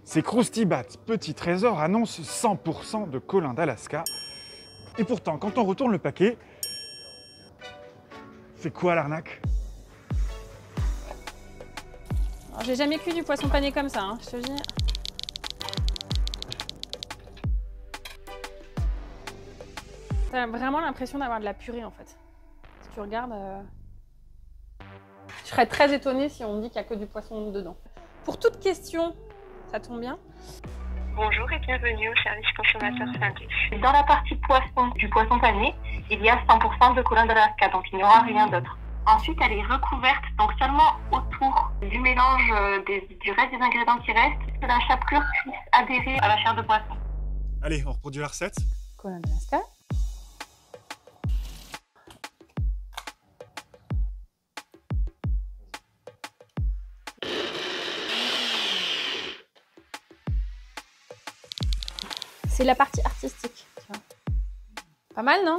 Ces Krusty Bats Petit Trésor annoncent 100% de Colin d'Alaska. Et pourtant, quand on retourne le paquet, c'est quoi l'arnaque? J'ai jamais cuit du poisson pané comme ça, hein, je te le dis. T'as vraiment l'impression d'avoir de la purée en fait. Si tu regardes, je serais très étonnée si on me dit qu'il n'y a que du poisson dedans. Pour toute question, ça tombe bien. Bonjour et bienvenue au service consommateur Findus. Dans la partie poisson du poisson pané, il y a 100% de Colin d'Alaska, donc il n'y aura rien d'autre. Ensuite, elle est recouverte, donc seulement autour du mélange du reste des ingrédients qui restent, que la chapelure puisse adhérer à la chair de poisson. Allez, on reproduit la recette. Colin d'Alaska. C'est la partie artistique, tu vois. Pas mal, non?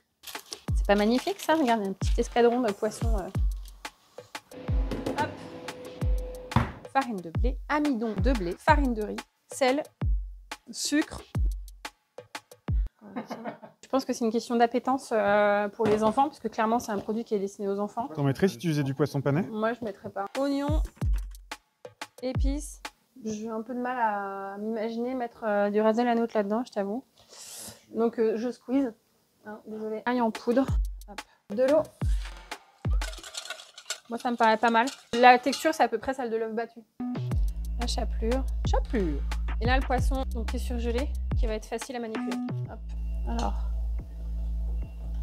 C'est pas magnifique, ça? Regarde, il y a un petit escadron de poissons. Hop. Farine de blé, amidon de blé, farine de riz, sel, sucre. Je pense que c'est une question d'appétence pour les enfants, parce que clairement, c'est un produit qui est destiné aux enfants. T'en mettrais si tu faisais du poisson pané? Moi, je mettrais pas. Oignons, épices. J'ai un peu de mal à m'imaginer mettre du ras el hanout là-dedans, je t'avoue. Donc, je squeeze. Hein, désolé. Ail en poudre. Hop. De l'eau. Moi, ça me paraît pas mal. La texture, c'est à peu près celle de l'œuf battu. La chapelure. Chapelure. Et là, le poisson donc, qui est surgelé, qui va être facile à manipuler. Hop. Alors,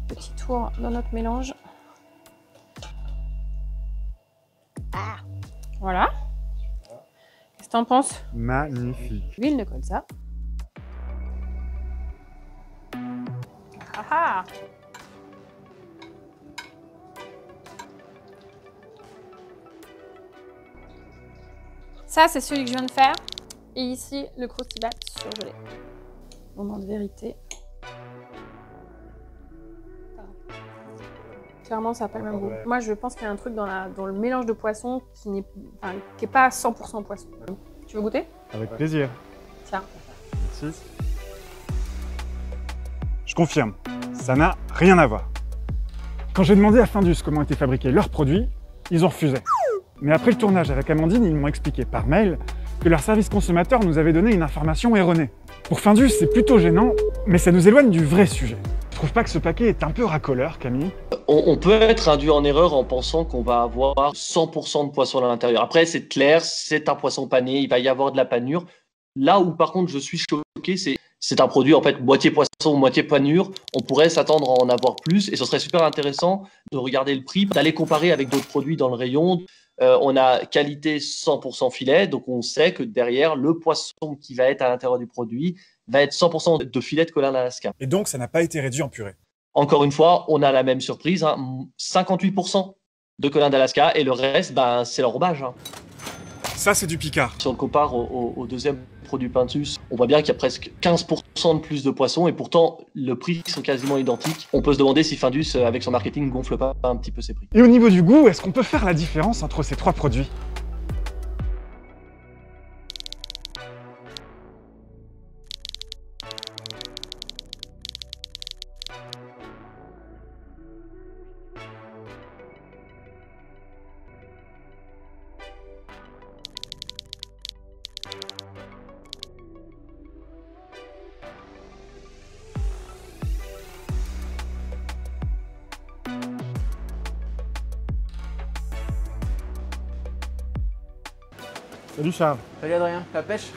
petit tour dans notre mélange. Ah. Voilà. Qu'est-ce que t'en penses? Magnifique. L'huile de colza. Ah ah. Ça, c'est celui que je viens de faire. Et ici, le Krusty Bat surgelé. Moment de vérité. Clairement, ça n'a pas le même goût. Moi, je pense qu'il y a un truc dans le mélange de poissons qui n'est pas 100% poisson. Tu veux goûter? Avec plaisir. Tiens. Merci. Je confirme, ça n'a rien à voir. Quand j'ai demandé à Findus comment étaient fabriqués leurs produits, ils ont refusé. Mais après le tournage avec Amandine, ils m'ont expliqué par mail que leur service consommateur nous avait donné une information erronée. Pour Findus, c'est plutôt gênant, mais ça nous éloigne du vrai sujet. Tu trouves pas que ce paquet est un peu racoleur, Camille? On peut être induit en erreur en pensant qu'on va avoir 100% de poisson à l'intérieur. Après, c'est clair, c'est un poisson pané, il va y avoir de la panure. Là où, par contre, je suis choqué, c'est un produit, en fait, moitié poisson, moitié panure. On pourrait s'attendre à en avoir plus et ce serait super intéressant de regarder le prix, d'aller comparer avec d'autres produits dans le rayon. On a qualité 100% filet, donc on sait que derrière, le poisson qui va être à l'intérieur du produit va être 100% de filet de Colin d'Alaska. Et donc, ça n'a pas été réduit en purée. Encore une fois, on a la même surprise, hein, 58% de Colin d'Alaska et le reste, ben, c'est l'enrobage. Hein. Ça, c'est du Picard. Si on le compare au deuxième produit Findus, on voit bien qu'il y a presque 15% de plus de poissons et pourtant, le prix sont quasiment identiques. On peut se demander si Findus, avec son marketing, gonfle pas un petit peu ses prix. Et au niveau du goût, est-ce qu'on peut faire la différence entre ces trois produits? Salut Charles. Salut Adrien, la pêche?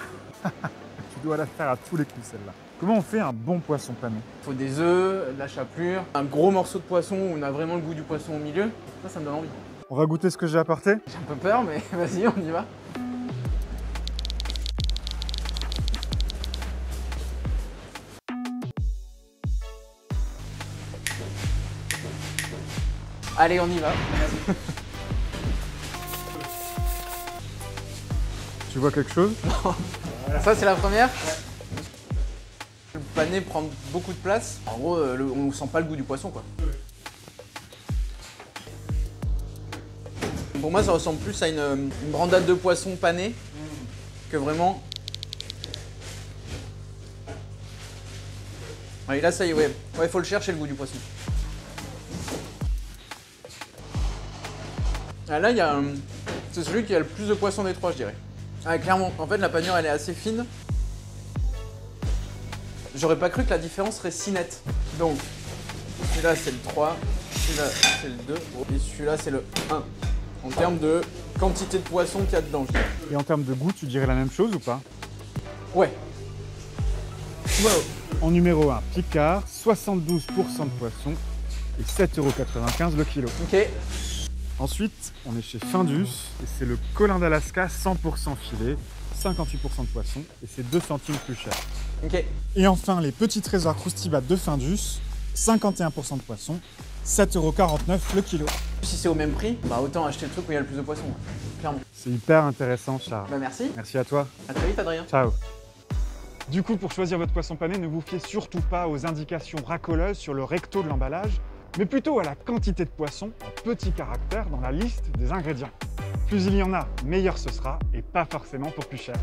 Tu dois la faire à tous les coups celle-là. Comment on fait un bon poisson pané? Il faut des œufs, de la chapelure, un gros morceau de poisson où on a vraiment le goût du poisson au milieu. Ça me donne envie. On va goûter ce que j'ai apporté? J'ai un peu peur, mais vas-y, on y va. Allez, on y va. Tu vois quelque chose? Ça, c'est la première. Le pané prend beaucoup de place. En gros, on sent pas le goût du poisson, quoi. Pour moi, ça ressemble plus à une brandade de poisson pané que vraiment Ouais, là, ça y est, ouais. Ouais, faut le chercher, le goût du poisson. Ah, là, il y a c'est celui qui a le plus de poisson des trois, je dirais. Ah, clairement. En fait, la panure, elle est assez fine. J'aurais pas cru que la différence serait si nette. Donc, celui-là, c'est le 3. Celui-là, c'est le 2. Et celui-là, c'est le 1. En termes de quantité de poisson qu'il y a dedans, je dirais. Et en termes de goût, tu dirais la même chose ou pas? Ouais. Wow. En numéro 1, Picard, 72% de poisson et 7,95 € le kilo. Ok. Ensuite, on est chez Findus et c'est le Colin d'Alaska 100% filet, 58% de poisson et c'est 2 centimes plus cher. Ok. Et enfin, les petits trésors Croustibat de Findus, 51% de poisson, 7,49 € le kilo. Si c'est au même prix, bah autant acheter le truc où il y a le plus de poisson, clairement. C'est hyper intéressant, Charles. Bah merci. Merci à toi. À très vite, Adrien. Ciao. Du coup, pour choisir votre poisson pané, ne vous fiez surtout pas aux indications racoleuses sur le recto de l'emballage, mais plutôt à la quantité de poisson en petits caractères dans la liste des ingrédients. Plus il y en a, meilleur ce sera, et pas forcément pour plus cher.